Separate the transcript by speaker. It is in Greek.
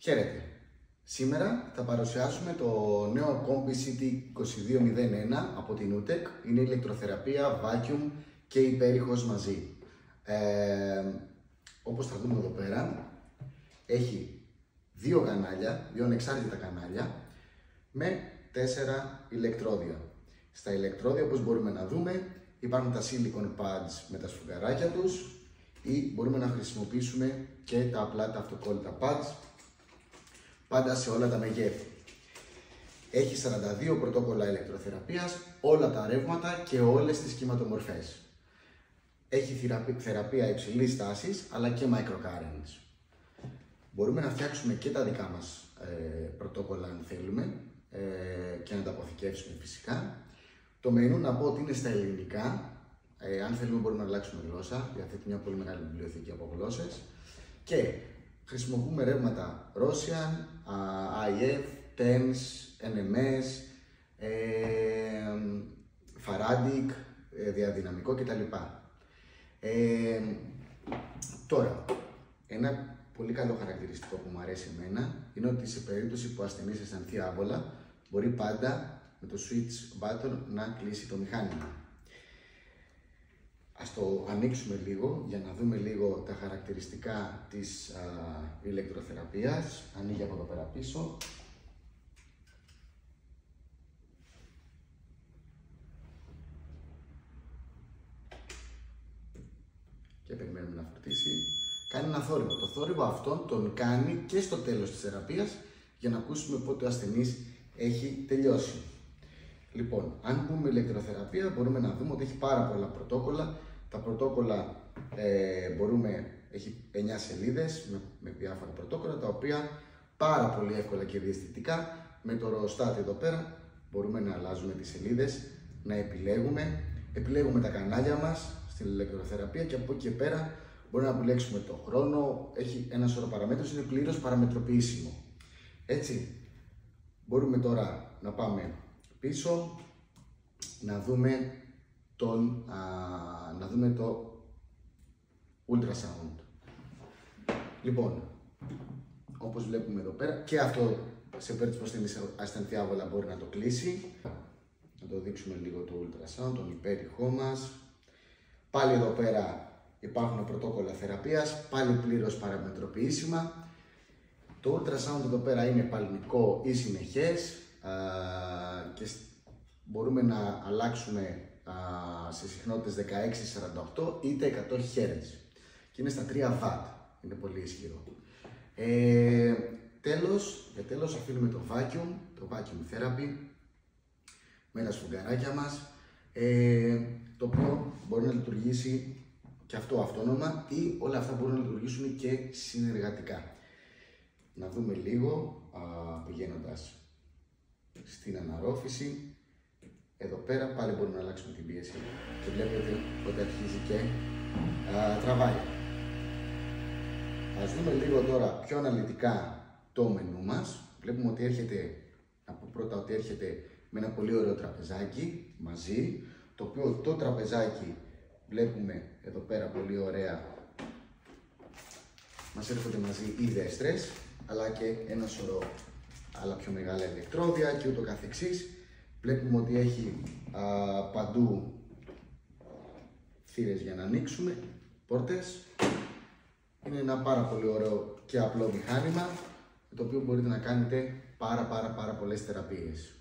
Speaker 1: Χαίρετε! Σήμερα θα παρουσιάσουμε το νέο Combi CT2201 από την UTEC. Είναι ηλεκτροθεραπεία, vacuum και υπέρηχος μαζί. Όπως θα δούμε εδώ πέρα, έχει δύο κανάλια, δύο ανεξάρτητα κανάλια με 4 ηλεκτρόδια. Στα ηλεκτρόδια, όπως μπορούμε να δούμε, υπάρχουν τα silicone pads με τα σφουγγαράκια τους ή μπορούμε να χρησιμοποιήσουμε και τα απλά τα αυτοκόλλητα pads, πάντα σε όλα τα μεγέθη. Έχει 42 πρωτόκολλα ηλεκτροθεραπείας, όλα τα ρεύματα και όλες τις κυματομορφές. Έχει θεραπεία υψηλής τάσης, αλλά και microcurrents. Μπορούμε να φτιάξουμε και τα δικά μας πρωτόκολλα αν θέλουμε και να τα αποθηκεύσουμε φυσικά. Το μενού να πω ότι είναι στα ελληνικά. Αν θέλουμε μπορούμε να αλλάξουμε γλώσσα, διαθέτει μια πολύ μεγάλη βιβλιοθήκη από γλώσσες. Και χρησιμοποιούμε ρεύματα Russian, IF, TENS, NMS, Faradic, διαδυναμικό κτλ. Τώρα, ένα πολύ καλό χαρακτηριστικό που μου αρέσει εμένα είναι ότι σε περίπτωση που ο ασθενής αισθανθεί άβολα, μπορεί πάντα με το switch button να κλείσει το μηχάνημα. Ας το ανοίξουμε λίγο για να δούμε λίγο τα χαρακτηριστικά της ηλεκτροθεραπείας. Ανοίγει από εδώ πέρα πίσω. Και περιμένουμε να φορτίσει. Κάνει ένα θόρυβο. Το θόρυβο αυτόν τον κάνει και στο τέλος της θεραπείας για να ακούσουμε πότε ο ασθενής έχει τελειώσει. Λοιπόν, αν πούμε ηλεκτροθεραπεία, μπορούμε να δούμε ότι έχει πάρα πολλά πρωτόκολλα. Τα πρωτόκολλα έχει 9 σελίδες με διάφορα πρωτόκολλα, τα οποία πάρα πολύ εύκολα και διαισθητικά με το ροοστάτη εδώ πέρα μπορούμε να αλλάζουμε τις σελίδες, να επιλέγουμε τα κανάλια μας στην ηλεκτροθεραπεία και από εκεί και πέρα μπορούμε να επιλέξουμε το χρόνο, έχει ένα σωρό παραμέτρους, είναι πλήρως παραμετροποιήσιμο. Έτσι, μπορούμε τώρα να πάμε πίσω, να δούμε το ultrasound. Λοιπόν, όπως βλέπουμε εδώ πέρα, και αυτό σε περίπτωση που αισθανθεί άβολα μπορεί να το κλείσει. Να το δείξουμε λίγο το ultrasound, τον υπέρηχό μας. Πάλι εδώ πέρα υπάρχουν πρωτόκολλα θεραπείας, πάλι πλήρως παραμετροποιήσιμα. Το ultrasound εδώ πέρα είναι παλμικό ή συνεχές και μπορούμε να αλλάξουμε σε συχνότητες 16-48 είτε 100 Hz και είναι στα 3 W, είναι πολύ ισχυρό. Τέλος αφήνουμε το vacuum therapy με τα σφουγγαράκια μας, το οποίο μπορεί να λειτουργήσει και αυτό αυτόνομα ή όλα αυτά μπορούν να λειτουργήσουν και συνεργατικά. Να δούμε λίγο πηγαίνοντας στην αναρρόφηση. Εδώ πέρα πάλι μπορούμε να αλλάξουμε την πίεση και βλέπετε ότι αρχίζει και τραβάει. Ας δούμε λίγο τώρα πιο αναλυτικά το μενού μας. Βλέπουμε ότι έρχεται, από πρώτα ότι έρχεται με ένα πολύ ωραίο τραπεζάκι μαζί, το οποίο το τραπεζάκι βλέπουμε εδώ πέρα πολύ ωραία. Μας έρχονται μαζί οι δέστρες, αλλά και ένα σωρό άλλα πιο μεγάλα ηλεκτρόδια και ούτω καθεξής. Βλέπουμε ότι έχει παντού θύρες για να ανοίξουμε, πόρτες. Είναι ένα πάρα πολύ ωραίο και απλό μηχάνημα, με το οποίο μπορείτε να κάνετε πάρα πολλές θεραπείες.